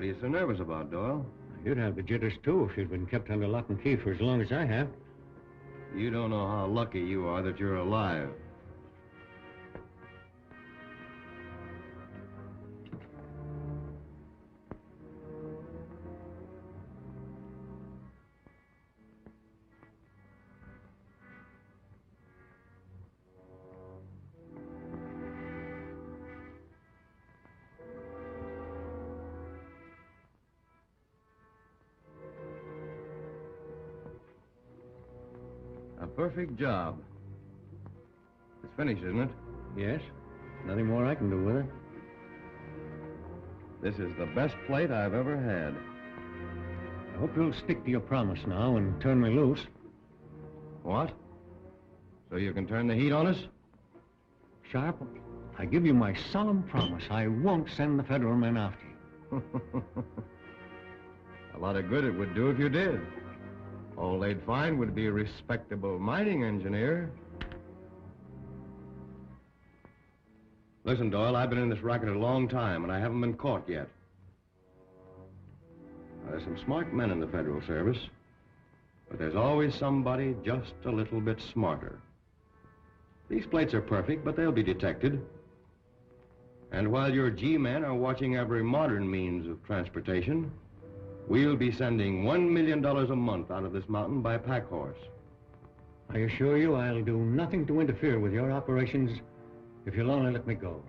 What are you so nervous about, Doyle? You'd have the jitters, too, if you'd been kept under lock and key for as long as I have. You don't know how lucky you are that you're alive. A perfect job. It's finished, isn't it? Yes. Nothing more I can do with it. This is the best plate I've ever had. I hope you'll stick to your promise now and turn me loose. What? So you can turn the heat on us? Sharp, I give you my solemn promise I won't send the federal men after you. A lot of good it would do if you did. All they'd find would be a respectable mining engineer. Listen, Doyle, I've been in this racket a long time, and I haven't been caught yet. Now, there's some smart men in the Federal Service, but there's always somebody just a little bit smarter. These plates are perfect, but they'll be detected. And while your G-men are watching every modern means of transportation, we'll be sending $1 million a month out of this mountain by pack horse. I assure you I'll do nothing to interfere with your operations if you'll only let me go.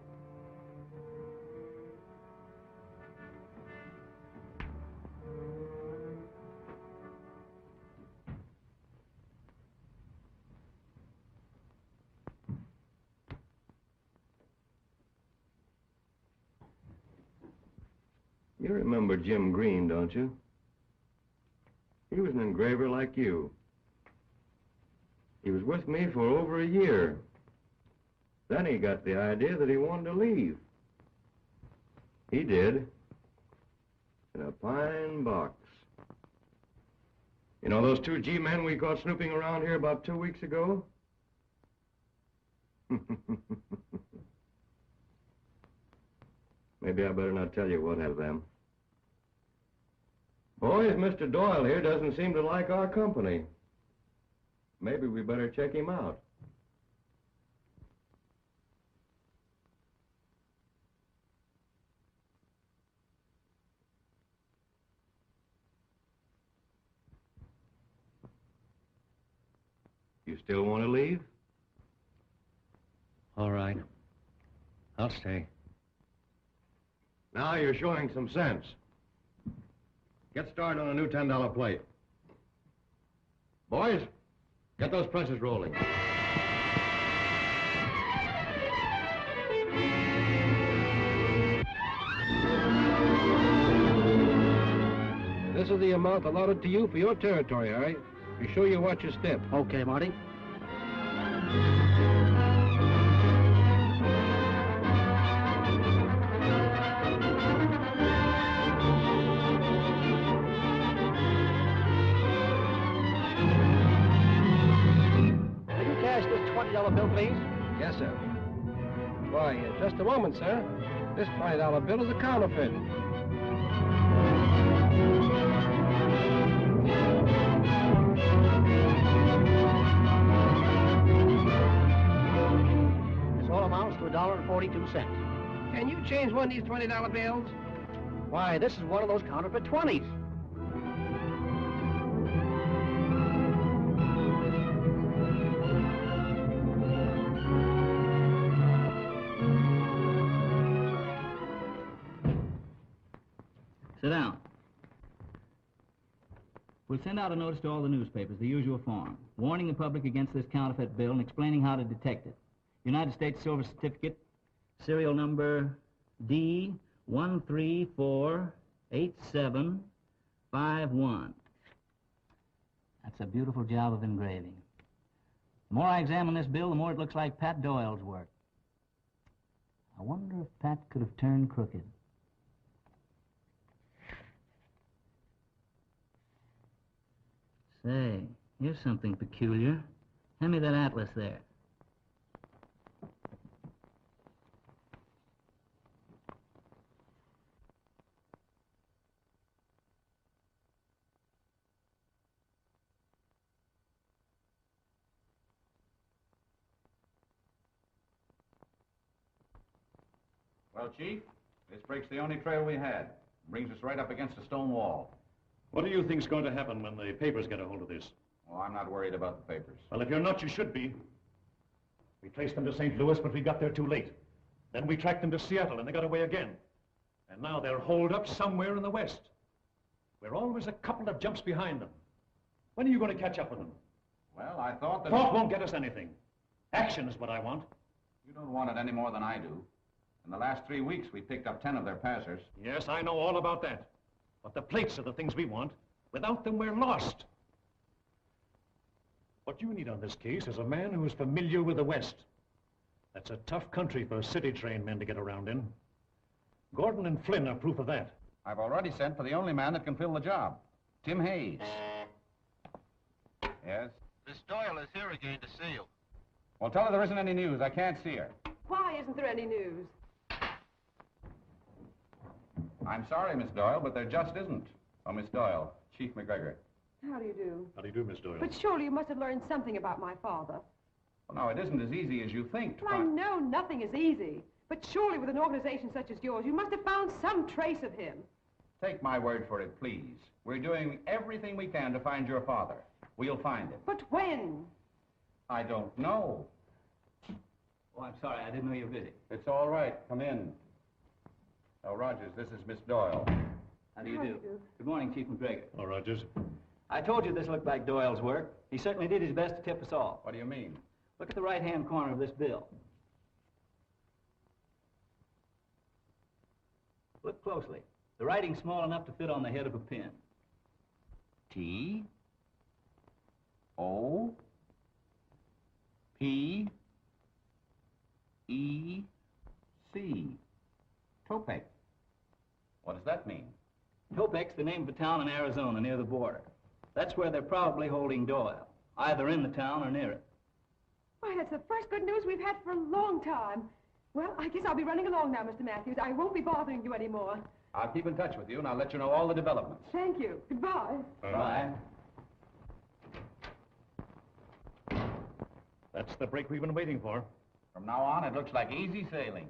You remember Jim Green, don't you? He was an engraver like you. He was with me for over a year. Then he got the idea that he wanted to leave. He did. In a pine box. You know those two G-men we caught snooping around here about 2 weeks ago? Maybe I better not tell you what of them. Boys, Mr. Doyle here doesn't seem to like our company. Maybe we better check him out. You still want to leave? All right. I'll stay. Now you're showing some sense. Get started on a new $10 plate. Boys, get those presses rolling. This is the amount allotted to you for your territory, Harry. Be sure you watch your step. Okay, Marty. $20 bill, please? Yes, sir. Why, just a moment, sir. This $20 bill is a counterfeit. This all amounts to $1.42. Can you change one of these $20 bills? Why, this is one of those counterfeit 20s. Sit down. We'll send out a notice to all the newspapers, the usual form, warning the public against this counterfeit bill and explaining how to detect it. United States Silver Certificate, serial number D1348751. That's a beautiful job of engraving. The more I examine this bill, the more it looks like Pat Doyle's work. I wonder if Pat could have turned crooked. Say, here's something peculiar. Hand me that atlas there. Well, Chief, this breaks the only trail we had. Brings us right up against a stone wall. What do you think's going to happen when the papers get a hold of this? Well, I'm not worried about the papers. Well, if you're not, you should be. We traced them to St. Louis, but we got there too late. Then we tracked them to Seattle, and they got away again. And now they're holed up somewhere in the West. We're always a couple of jumps behind them. When are you going to catch up with them? Well, I thought that... Talk won't get us anything. Action is what I want. You don't want it any more than I do. In the last 3 weeks, we picked up 10 of their passers. Yes, I know all about that. But the plates are the things we want. Without them, we're lost. What you need on this case is a man who is familiar with the West. That's a tough country for city-trained men to get around in. Gordon and Flynn are proof of that. I've already sent for the only man that can fill the job, Tim Hayes. Yes? Miss Doyle is here again to see you. Well, tell her there isn't any news. I can't see her. Why isn't there any news? I'm sorry, Miss Doyle, but there just isn't. Oh, Miss Doyle, Chief McGregor. How do you do? How do you do, Miss Doyle? But surely you must have learned something about my father. Well, no, it isn't as easy as you think to Well, I find... know nothing is easy. But surely with an organization such as yours, you must have found some trace of him. Take my word for it, please. We're doing everything we can to find your father. We'll find him. But when? I don't know. Oh, I'm sorry. I didn't know you were busy. It's all right. Come in. Oh, Rogers, this is Miss Doyle. How do you do? Good morning, Chief McGregor. Oh, Rogers. I told you this looked like Doyle's work. He certainly did his best to tip us off. What do you mean? Look at the right-hand corner of this bill. Look closely. The writing's small enough to fit on the head of a pen. T O P E C. Topek. What does that mean? Topek's the name of a town in Arizona near the border. That's where they're probably holding Doyle, either in the town or near it. Why, that's the first good news we've had for a long time. Well, I guess I'll be running along now, Mr. Matthews. I won't be bothering you anymore. I'll keep in touch with you, and I'll let you know all the developments. Thank you. Goodbye. Bye. That's the break we've been waiting for. From now on, it looks like easy sailing.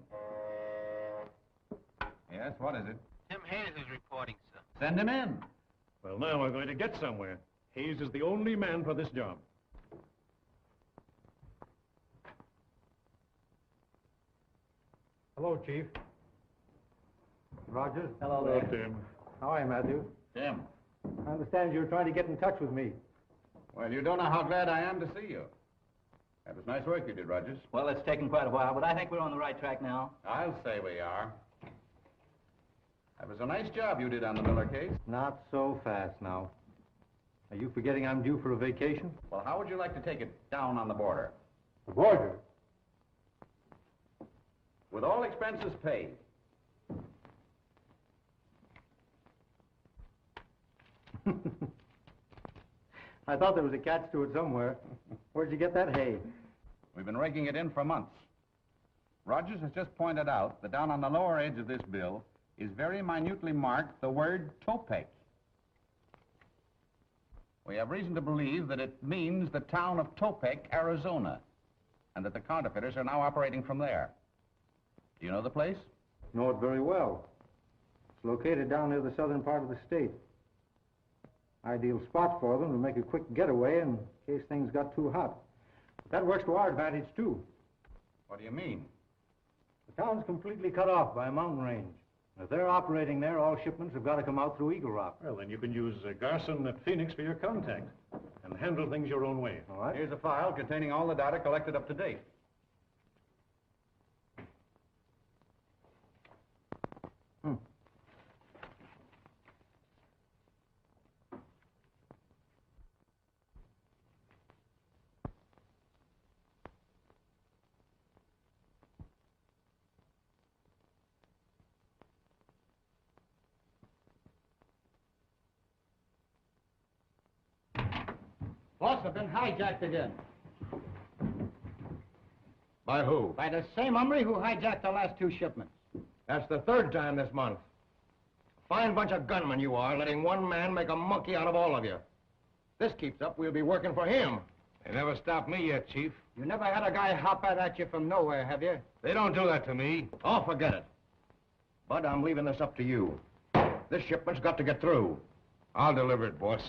Yes, what is it? Tim Hayes is reporting, sir. Send him in. Well, now we're going to get somewhere. Hayes is the only man for this job. Hello, Chief. Rogers. Hello Hello, there. Tim. How are you, Matthew? Tim. I understand you're trying to get in touch with me. Well, you don't know how glad I am to see you. That was nice work you did, Rogers. Well, it's taken quite a while, but I think we're on the right track now. I'll say we are. That was a nice job you did on the Miller case. Not so fast now. Are you forgetting I'm due for a vacation? Well, how would you like to take it down on the border? The border? With all expenses paid. I thought there was a catch to it somewhere. Where'd you get that hay? We've been raking it in for months. Rogers has just pointed out that down on the lower edge of this bill is very minutely marked the word Topek. We have reason to believe that it means the town of Topek, Arizona, and that the counterfeiters are now operating from there. Do you know the place? Know it very well. It's located down near the southern part of the state. Ideal spot for them to make a quick getaway in case things got too hot. But that works to our advantage, too. What do you mean? The town's completely cut off by a mountain range. If they're operating there, all shipments have got to come out through Eagle Rock. Well, then you can use Garson at Phoenix for your contact and handle things your own way. All right? Here's a file containing all the data collected up to date. Boss, have been hijacked again. By who? By the same hombre who hijacked the last 2 shipments. That's the 3rd time this month. Fine bunch of gunmen you are, letting one man make a monkey out of all of you. If this keeps up, we'll be working for him. They never stopped me yet, Chief. You never had a guy hop out at you from nowhere, have you? They don't do that to me. Oh, forget it. Bud, I'm leaving this up to you. This shipment's got to get through. I'll deliver it, boss.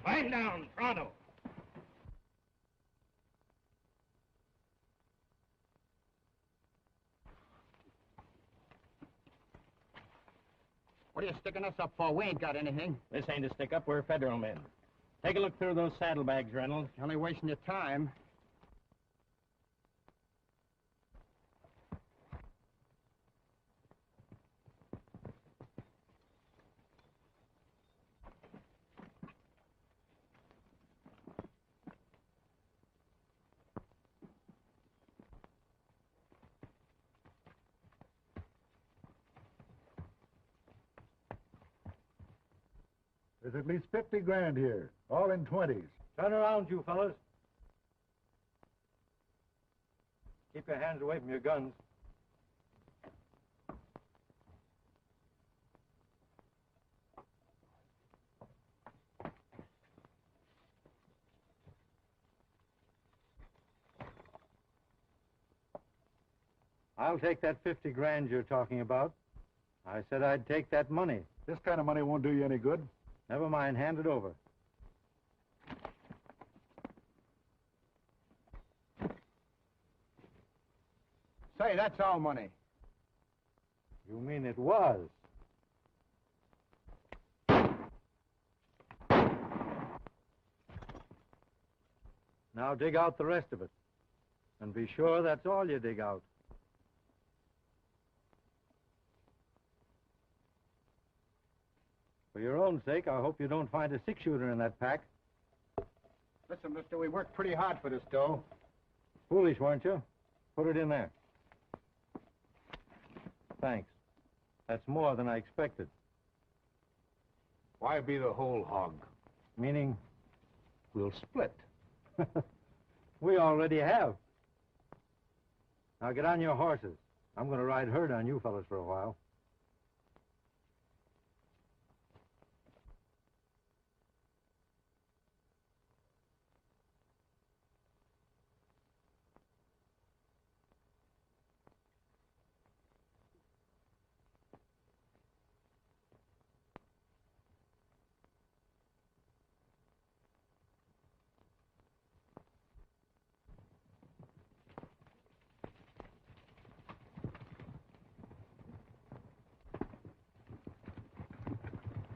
Climb down, pronto. What are you sticking us up for? We ain't got anything. This ain't a stick-up. We're federal men. Take a look through those saddlebags, Reynolds. You're only wasting your time. There's at least 50 grand here, all in 20s. Turn around, you fellas. Keep your hands away from your guns. I'll take that 50 grand you're talking about. I said I'd take that money. This kind of money won't do you any good. Never mind, hand it over. Say, that's our money. You mean it was? Now dig out the rest of it. And be sure that's all you dig out. For your own sake, I hope you don't find a six-shooter in that pack. Listen, mister, we worked pretty hard for this dough. Foolish, weren't you? Put it in there. Thanks. That's more than I expected. Why be the whole hog? Meaning? We'll split. We already have. Now get on your horses. I'm going to ride herd on you fellas for a while.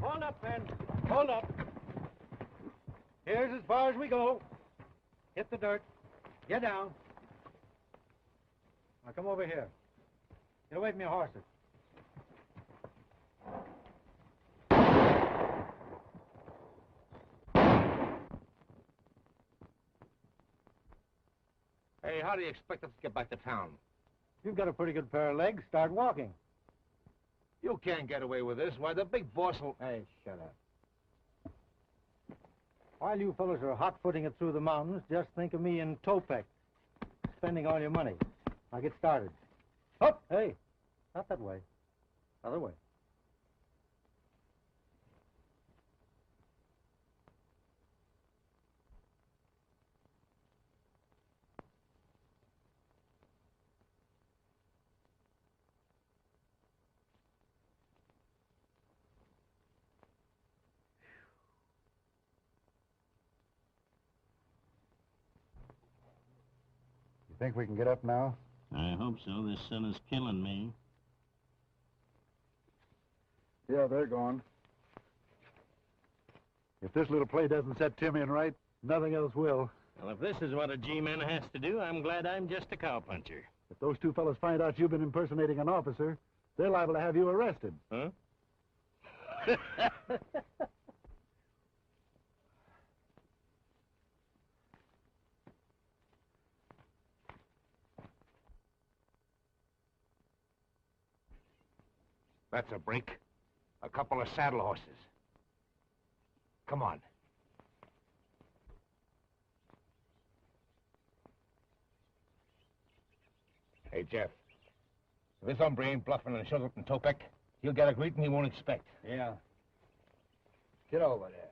Hold up, men. Hold up. Here's as far as we go. Hit the dirt. Get down. Now come over here. Get away from your horses. Hey, how do you expect us to get back to town? You've got a pretty good pair of legs. Start walking. You can't get away with this. Why, the big boss will... Hey, shut up. While you fellas are hot-footing it through the mountains, just think of me in Topek. spending all your money. Now get started. Up! Hey, not that way. Other way. You think we can get up now? I hope so. This sun is killing me. Yeah, they're gone. If this little play doesn't set Tim in right, nothing else will. Well, if this is what a G-man has to do, I'm glad I'm just a cowpuncher. If those two fellas find out you've been impersonating an officer, they're liable to have you arrested. Huh? That's a break. A couple of saddle horses. Come on. Hey, Jeff. If this hombre ain't bluffing and shows up in Topek, he'll get a greeting he won't expect. Yeah. Get over there.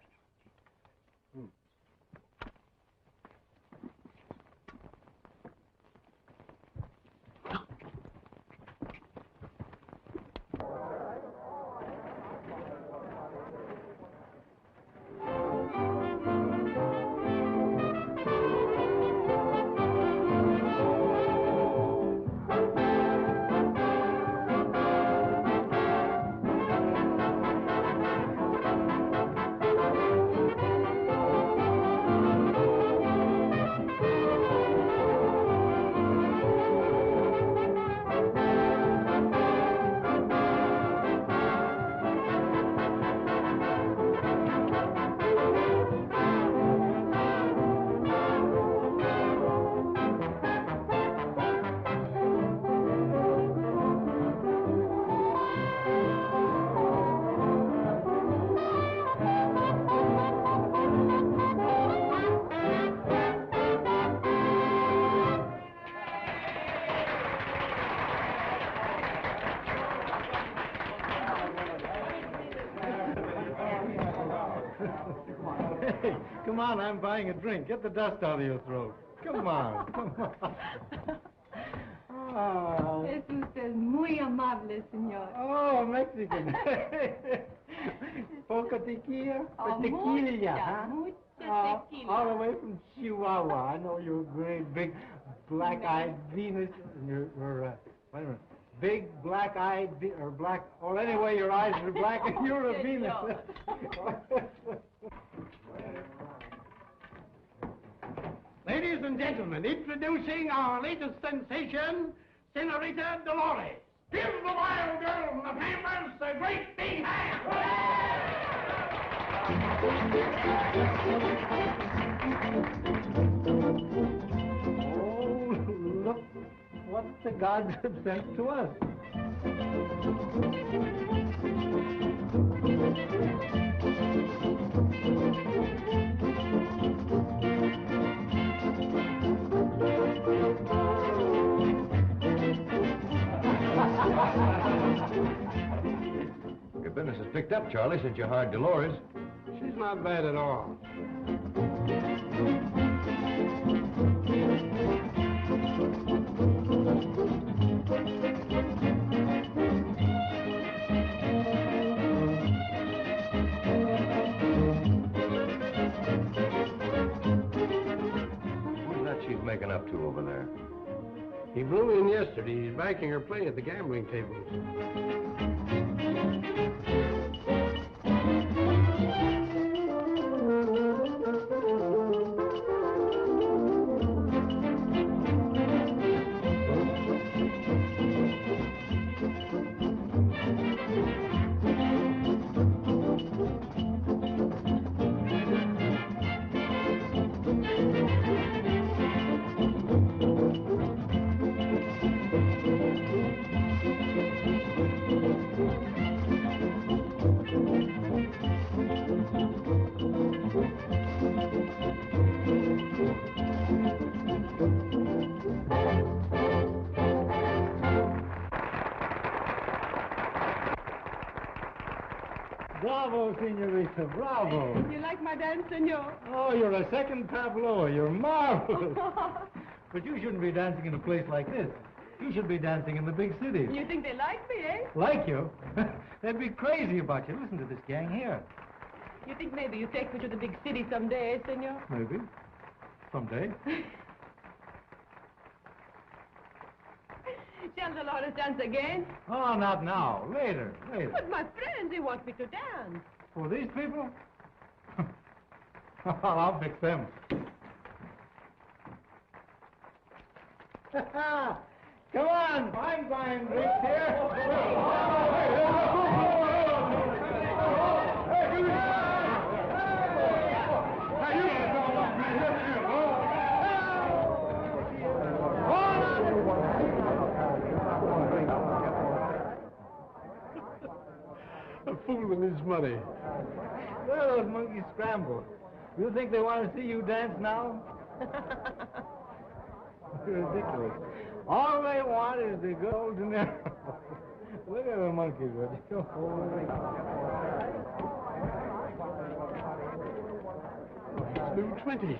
Hey, come on, I'm buying a drink. Get the dust out of your throat. Come on, come on. Oh, Es usted muy amable, señor. oh Mexican. Poco tequila? Oh, Tequila, mucha, huh? mucha tequila. All the way from Chihuahua. I know you're a great big black-eyed Venus. You're wait a minute. Big black-eyed, or black, or anyway, your eyes are black and you're a Venus. Ladies and gentlemen, introducing our latest sensation, Senorita Dolores. Give the wild girl from the Pampas a great big hand. Oh, look what the gods have sent to us. Your business has picked up, Charlie, since you hired Dolores. She's not bad at all. Who's that she's making up to over there? He blew in yesterday. He's backing her play at the gambling tables. Bravo, senorita, bravo. You like my dance, senor? Oh, you're a second tableau. You're marvelous. But you shouldn't be dancing in a place like this. You should be dancing in the big city. You think they like me, eh? Like you? They'd be crazy about you. Listen to this gang here. You think maybe you take me to the big city someday, eh, senor? Maybe. Someday. Shall the Dolores dance again? Oh, not now. Later. But my friends, they want me to dance. For these people? I'll fix them. Come on, fine drinks here. A fool with his money. Well, those monkeys scramble. You think they want to see you dance now? Ridiculous. All they want is the good old dinero. Look at the monkeys, would you? New 20.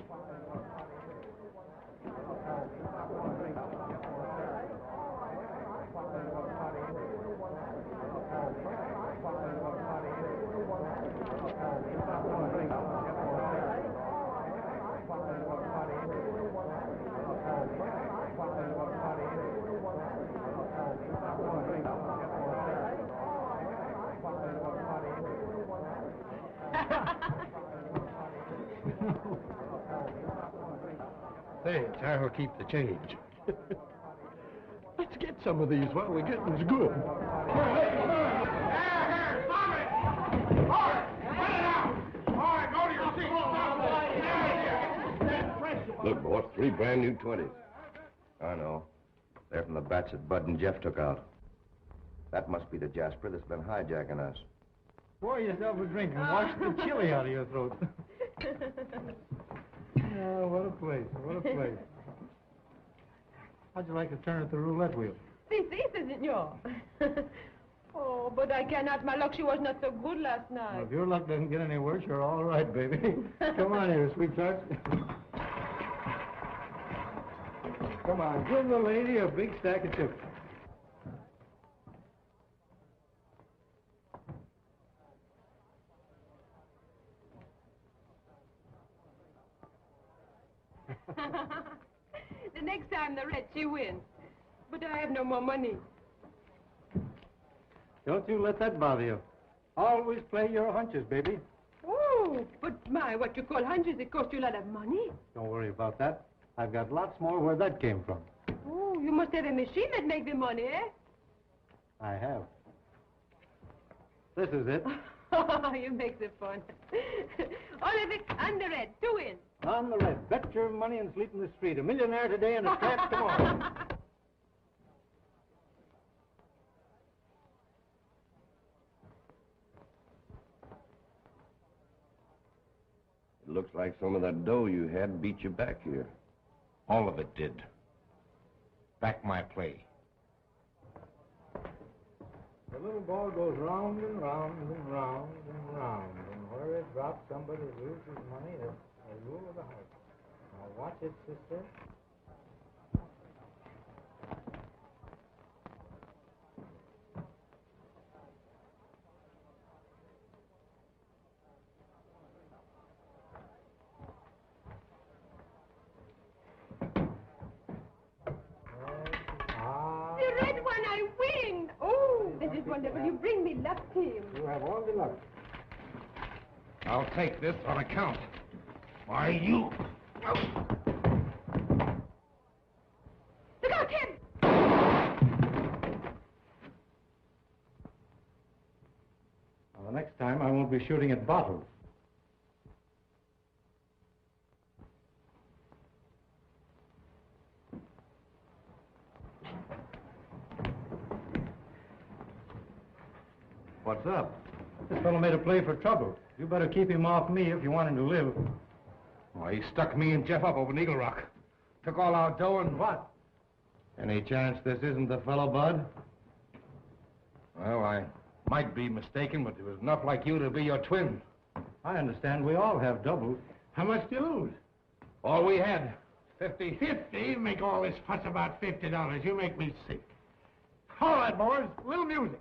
Thanks, I'll keep the change. Let's get some of these while the getting's good. Look, boss, 3 brand new 20s. I know. They're from the batch that Bud and Jeff took out. That must be the Jasper that's been hijacking us. Pour yourself a drink and wash the chili out of your throat. Oh, what a place. How'd you like to turn at the roulette wheel? Si, senor. Oh, but I cannot. My luck, she was not so good last night. Well, if your luck doesn't get any worse, you're all right, baby. Come on here, sweetheart. Come on, give the lady a big stack of chips. The next time the red, she wins. But I have no more money. Don't you let that bother you. Always play your hunches, baby. Oh, but my, what you call hundreds, it cost you a lot of money. Don't worry about that. I've got lots more where that came from. Oh, you must have a machine that makes the money, eh? I have. This is it. Oh, you make the fun. Oliver, on the red, 2 wins. On the red. Bet your money and sleep in the street. A millionaire today and a tramp tomorrow. It looks like some of that dough you had beat you back here. All of it did. Back my play. The little ball goes round and round and round and round. And where it drops, somebody loses money. That's a rule of the house. Now watch it, sister. The red one, I win. Oh, this is wonderful. You bring me luck, Tim. You have all the luck. I'll take this on account. Why, you... Look out, Tim! Well, the next time, I won't be shooting at bottles. What's up? This fellow made a play for trouble. You better keep him off me if you want him to live. Why, he stuck me and Jeff up over in Eagle Rock. Took all our dough and... What? Any chance this isn't the fellow, Bud? Well, I Might be mistaken, but there was enough like you to be your twin. I understand we all have doubles. How much do you lose? All we had, 50. 50? Make all this fuss about $50. You make me sick. All right, boys. A little music.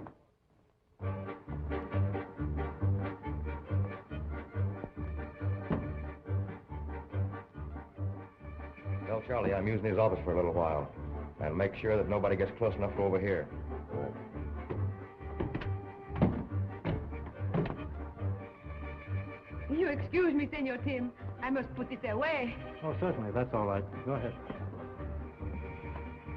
Tell Charlie I'm using his office for a little while. And make sure that nobody gets close enough to overhear. You excuse me, Senor Tim. I must put this away. Oh, certainly. That's all right. Go ahead.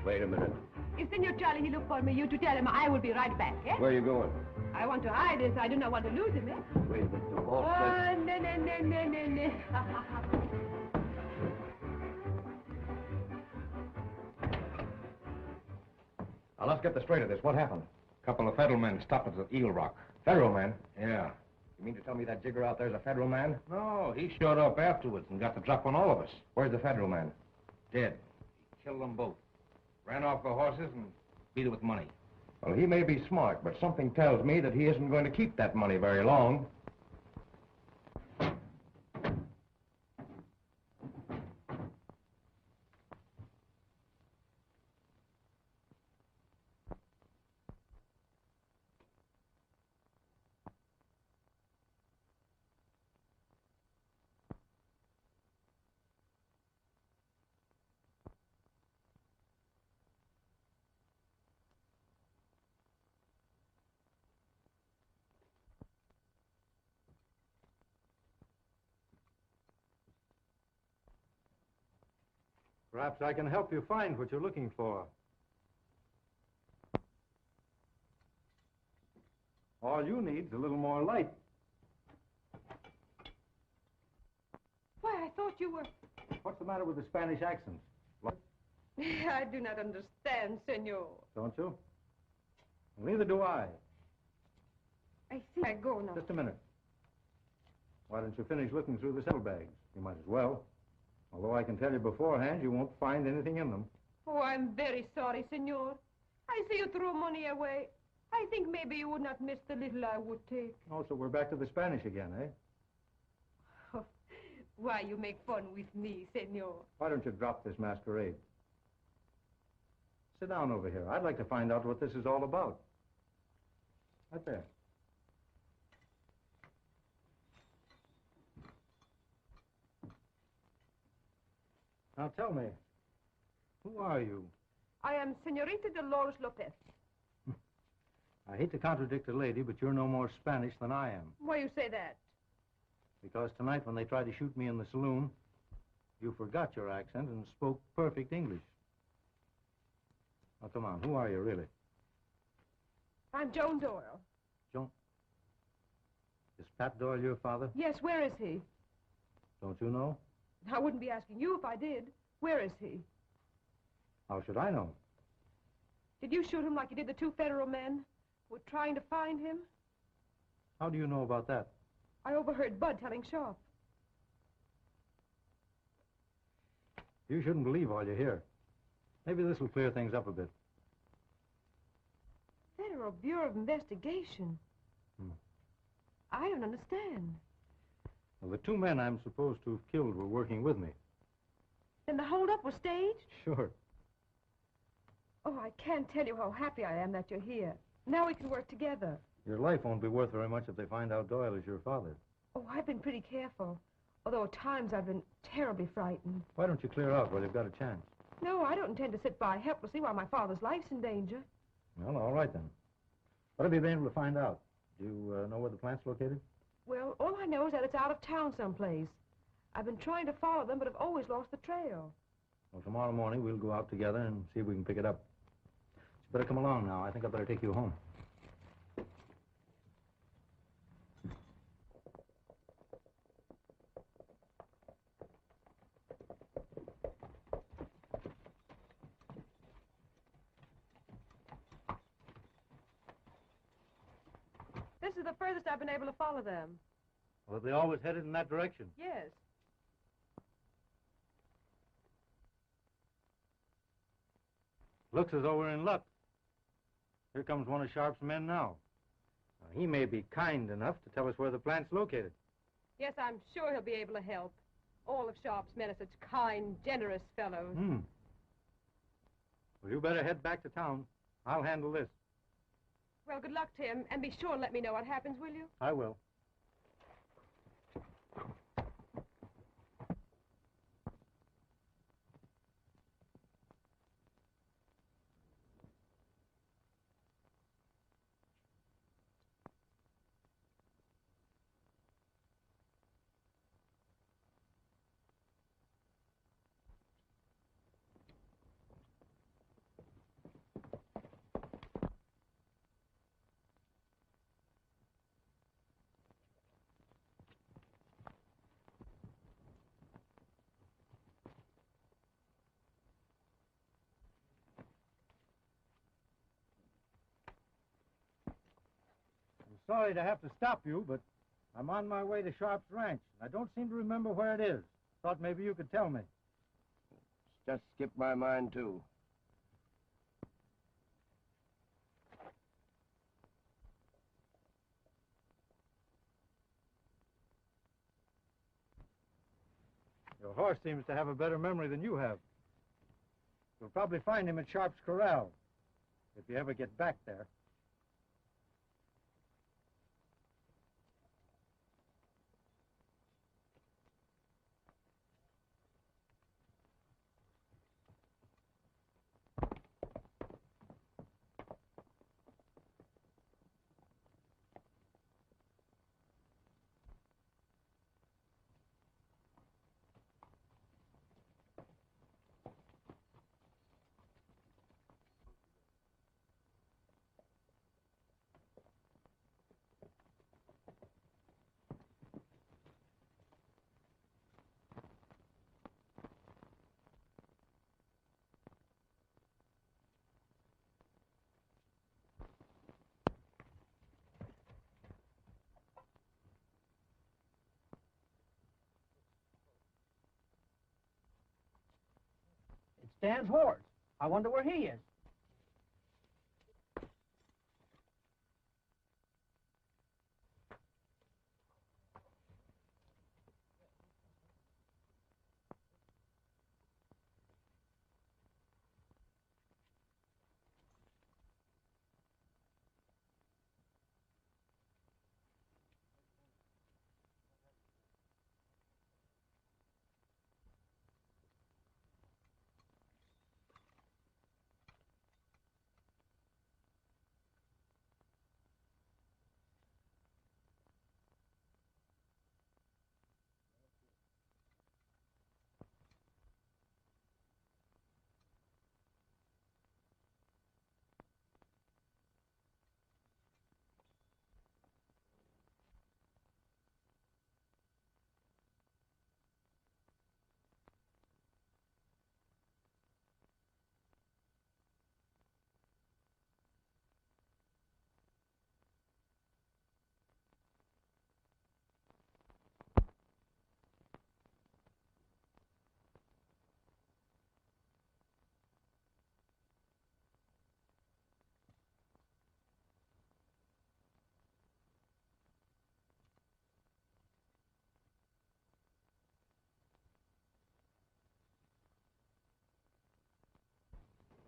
Wait a minute. If Senor Charlie he look for me, you to tell him I will be right back, eh? Where are you going? I want to hide this. I do not want to lose him, eh? Wait a minute. The boss Oh, no. Now, let's get the straight of this. What happened? A couple of federal men stopped us at Eagle Rock. Federal man? Yeah. You mean to tell me that jigger out there's a federal man? No, he showed up afterwards and got the drop on all of us. Where's the federal man? Dead. He killed them both. Ran off the horses and beat it with money. Well, he may be smart, but something tells me that he isn't going to keep that money very long. Perhaps I can help you find what you're looking for. All you need is a little more light. Why, I thought you were... What's the matter with the Spanish accent? I do not understand, Senor. Don't you? Well, neither do I. I think I go now. Just a minute. Why don't you finish looking through the saddlebags? You might as well. Although I can tell you beforehand, you won't find anything in them. Oh, I'm very sorry, Senor. I see you throw money away. I think maybe you would not miss the little I would take. Oh, so we're back to the Spanish again, eh? Oh, why, you make fun with me, Senor. Why don't you drop this masquerade? Sit down over here. I'd like to find out what this is all about. Right there. Now tell me, who are you? I am Senorita Dolores Lopez. I hate to contradict a lady, but you're no more Spanish than I am. Why you say that? Because tonight when they tried to shoot me in the saloon, you forgot your accent and spoke perfect English. Now come on, who are you really? I'm Joan Doyle. Joan? Is Pat Doyle your father? Yes, where is he? Don't you know? I wouldn't be asking you if I did. Where is he? How should I know? Did you shoot him like you did the two federal men who were trying to find him? How do you know about that? I overheard Bud telling Sharp. You shouldn't believe all you hear. Maybe this will clear things up a bit. Federal Bureau of Investigation? I don't understand. Well, the two men I'm supposed to have killed were working with me. Then the holdup was staged? Sure. Oh, I can't tell you how happy I am that you're here. Now we can work together. Your life won't be worth very much if they find out Doyle is your father. Oh, I've been pretty careful. Although at times I've been terribly frightened. Why don't you clear out while you've got a chance? No, I don't intend to sit by helplessly while my father's life's in danger. Well, all right then. What have you been able to find out? Do you know where the plant's located? Well, all I know is that it's out of town someplace. I've been trying to follow them, but I've always lost the trail. Well, tomorrow morning we'll go out together and see if we can pick it up. You better come along now. I think I'd better take you home. This is the furthest I've been able to follow them. Well, have they always headed in that direction? Yes. Looks as though we're in luck. Here comes one of Sharp's men now. He may be kind enough to tell us where the plant's located. Yes, I'm sure he'll be able to help. All of Sharp's men are such kind, generous fellows. Well, you better head back to town. I'll handle this. Well, good luck, Tim, and be sure and let me know what happens, will you? I will. Sorry to have to stop you, but I'm on my way to Sharp's ranch. I don't seem to remember where it is. Thought maybe you could tell me. Just skipped my mind, too. Your horse seems to have a better memory than you have. You'll probably find him at Sharp's corral, if you ever get back there. Stan's horse. I wonder where he is.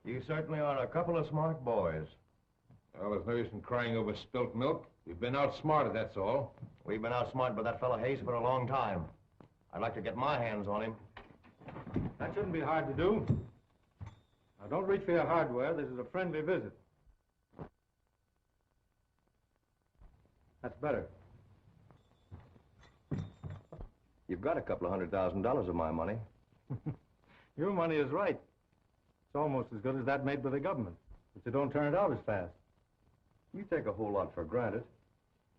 You certainly are a couple of smart boys. Well, there's no use in crying over spilt milk. We've been outsmarted, that's all. We've been outsmarted by that fellow Hayes for a long time. I'd like to get my hands on him. That shouldn't be hard to do. Now, don't reach for your hardware. This is a friendly visit. That's better. You've got a couple of $100,000 of my money. Your money is right. It's almost as good as that made by the government, but you don't turn it out as fast. You take a whole lot for granted.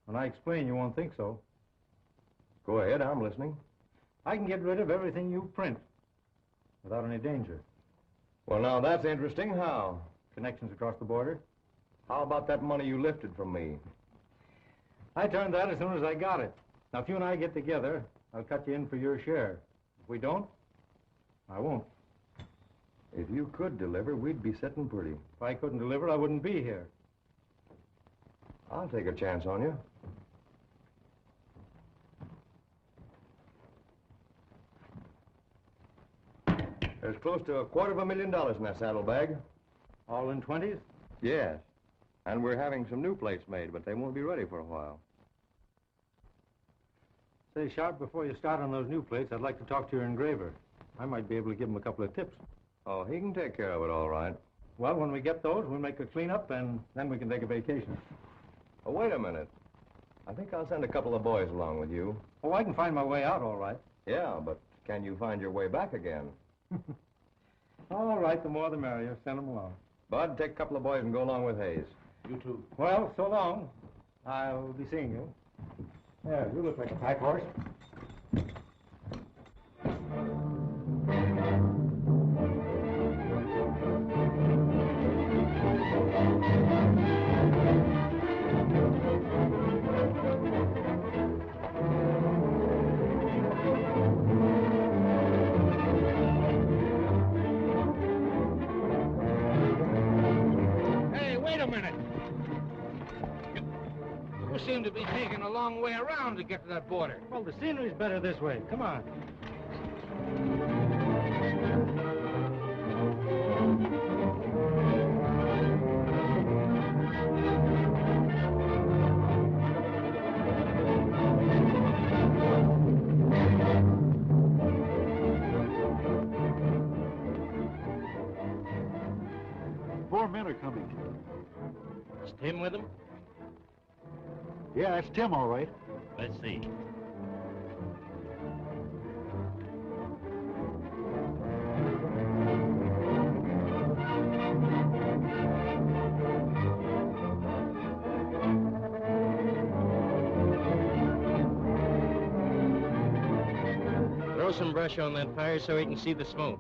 When I explain, you won't think so. Go ahead, I'm listening. I can get rid of everything you print without any danger. Well, now, that's interesting. How? Connections across the border. How about that money you lifted from me? I turned that as soon as I got it. Now, if you and I get together, I'll cut you in for your share. If we don't, I won't. If you could deliver, we'd be sitting pretty. If I couldn't deliver, I wouldn't be here. I'll take a chance on you. There's close to $250,000 in that saddlebag. All in 20s? Yes. And we're having some new plates made, but they won't be ready for a while. Say, Sharp, before you start on those new plates, I'd like to talk to your engraver. I might be able to give him a couple of tips. Oh, he can take care of it all right. Well, when we get those, we'll make a cleanup, and then we can take a vacation. Oh, wait a minute. I think I'll send a couple of boys along with you. Oh, I can find my way out all right. Yeah, but can you find your way back again? All right, the more the merrier. Send them along. Bud, take a couple of boys and go along with Hayes. You too. Well, so long. I'll be seeing you. Yeah, you look like a pack horse. Hey, wait a minute. You seem to be taking a long way around to get to that border. Well, the scenery's better this way. Come on. Four men are coming. Is Tim with him? Yeah, that's Tim, all right. Let's see. Throw some brush on that fire so he can see the smoke.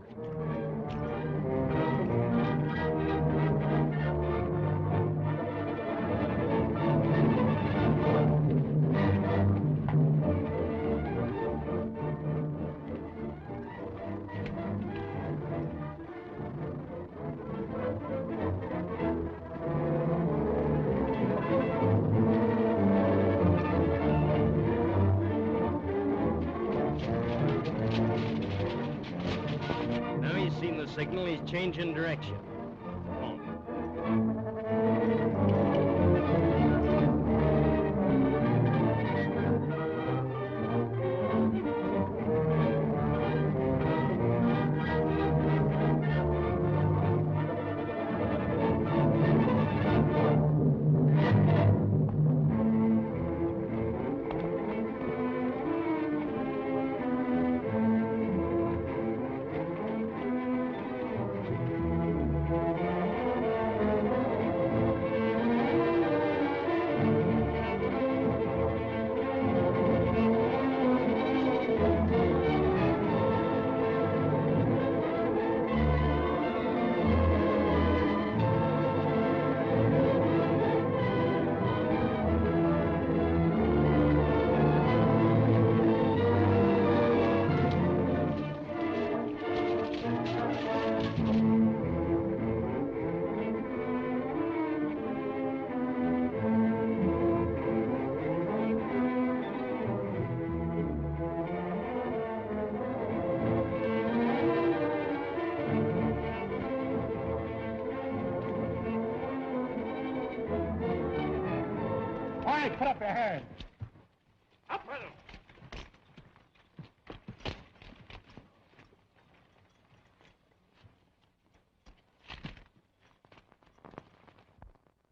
Now he's seen the signal, he's changing direction. All right, put up your hands. Up with them.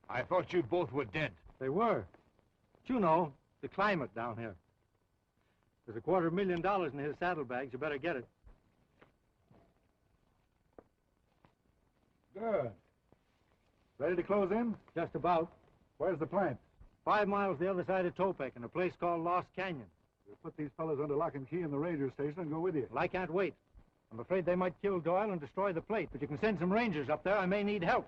I thought you both were dead. They were. But you know, the climate down here. There's $250,000 in his saddlebags. You better get it. Good. Ready to close in? Just about. Where's the plant? 5 miles the other side of Topeka in a place called Lost Canyon. We'll put these fellas under lock and key in the ranger station and go with you. Well, I can't wait. I'm afraid they might kill Doyle and destroy the plate, but you can send some rangers up there. I may need help.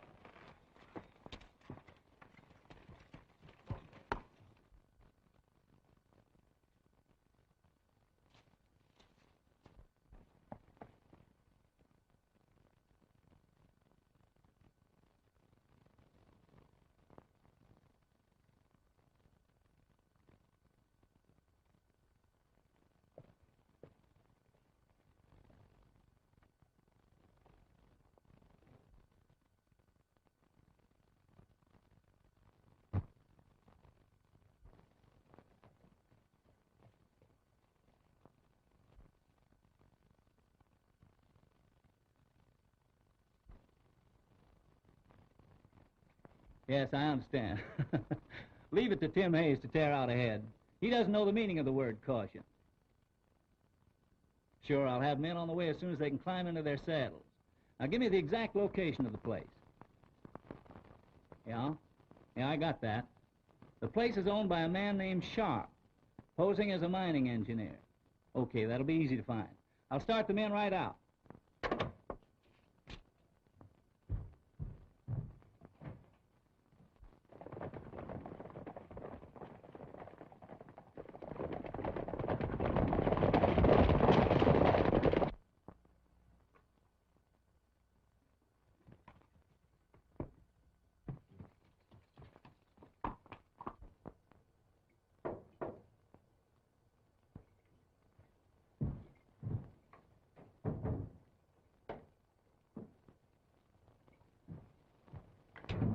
Yes, I understand. Leave it to Tim Hayes to tear out ahead. He doesn't know the meaning of the word caution. Sure, I'll have men on the way as soon as they can climb into their saddles. Now, give me the exact location of the place. Yeah? Yeah, I got that. The place is owned by a man named Sharp, posing as a mining engineer. Okay, that'll be easy to find. I'll start the men right out.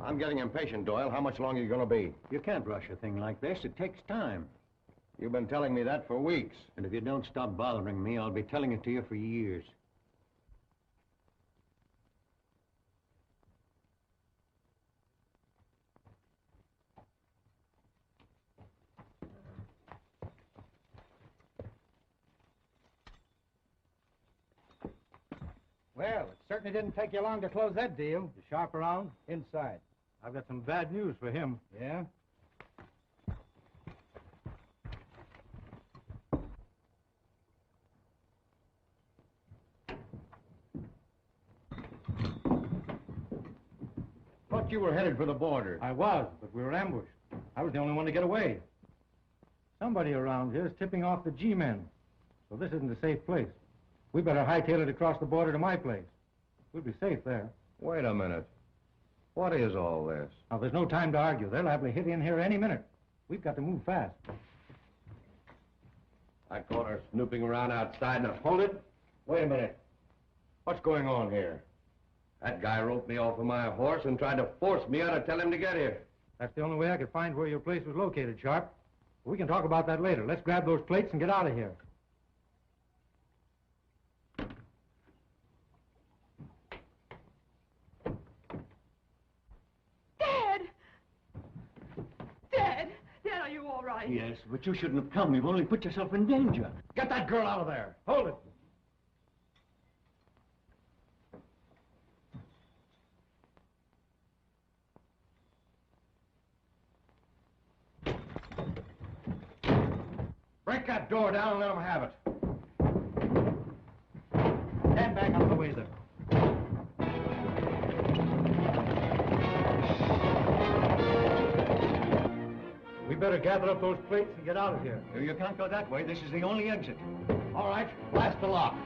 I'm getting impatient, Doyle. How much longer are you going to be? You can't rush a thing like this. It takes time. You've been telling me that for weeks. And if you don't stop bothering me, I'll be telling it to you for years. Well, it certainly didn't take you long to close that deal. You Sharp around? Inside. I've got some bad news for him. Yeah? Thought you were headed for the border. I was, but we were ambushed. I was the only one to get away. Somebody around here is tipping off the G-men. So this isn't a safe place. We better hightail it across the border to my place. We'll be safe there. Wait a minute. What is all this? Now, there's no time to argue. They'll liable to hit in here any minute. We've got to move fast. I caught her snooping around outside. Now, hold it. Wait a minute. What's going on here? That guy roped me off of my horse and tried to force me out to tell him to get here. That's the only way I could find where your place was located, Sharp. We can talk about that later. Let's grab those plates and get out of here. Dad, are you all right? Yes, but you shouldn't have come. You've only put yourself in danger. Get that girl out of there. Hold it. Break that door down and let them have it. Stand back out of the way there. We better gather up those plates and get out of here. You can't go that way. This is the only exit. All right, blast the lock.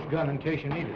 Gun in case you need it.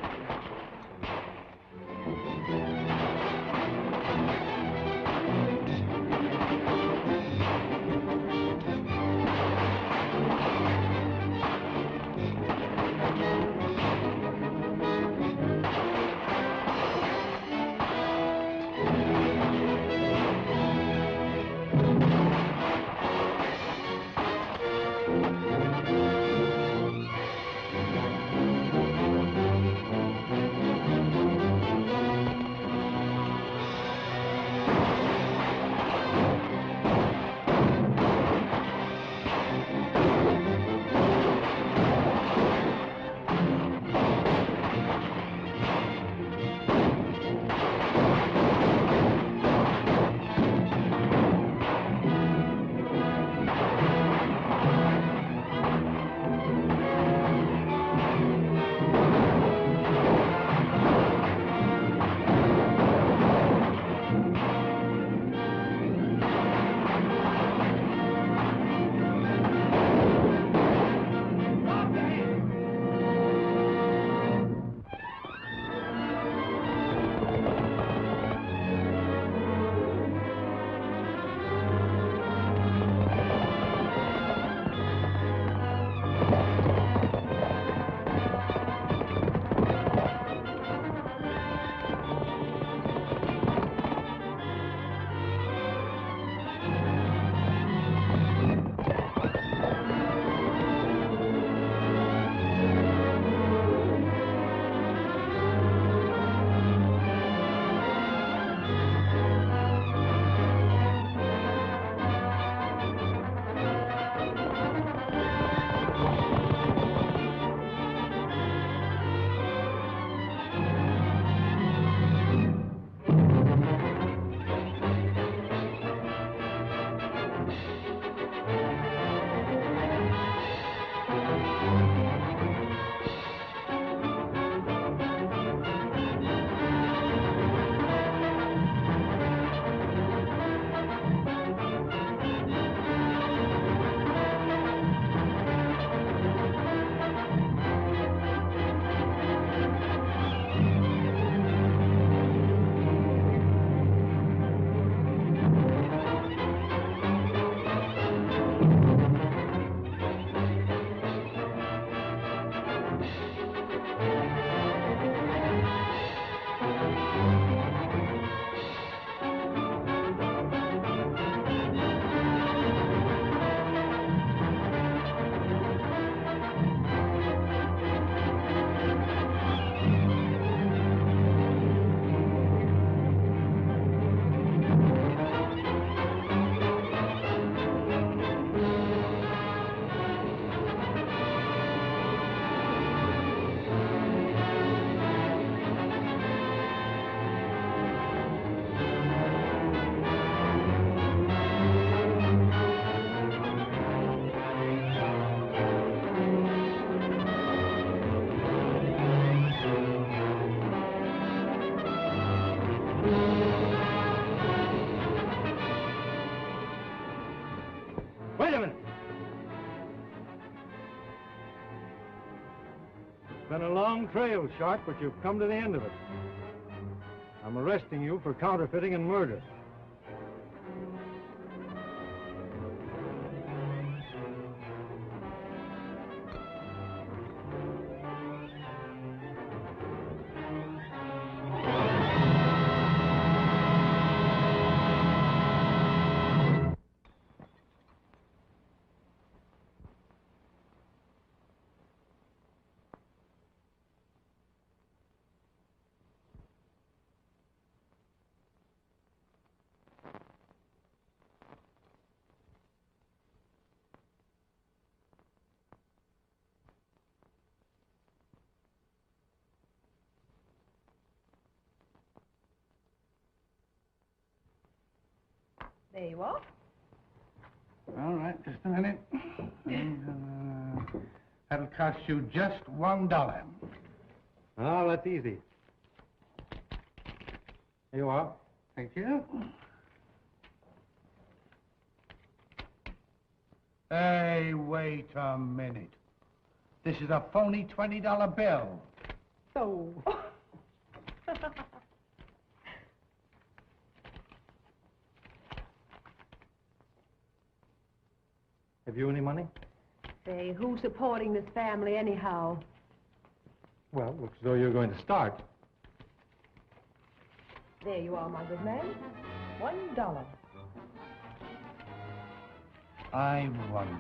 It's been a long trail, Sharp, but you've come to the end of it. I'm arresting you for counterfeiting and murder. There you are. All right, just a minute. That'll cost you just $1. Oh, that's easy. Here you are. Thank you. Hey, wait a minute. This is a phony $20 bill. Oh. Have you any money? Say, who's supporting this family anyhow? Well, looks as though you're going to start. There you are, my good man. $1. I wonder.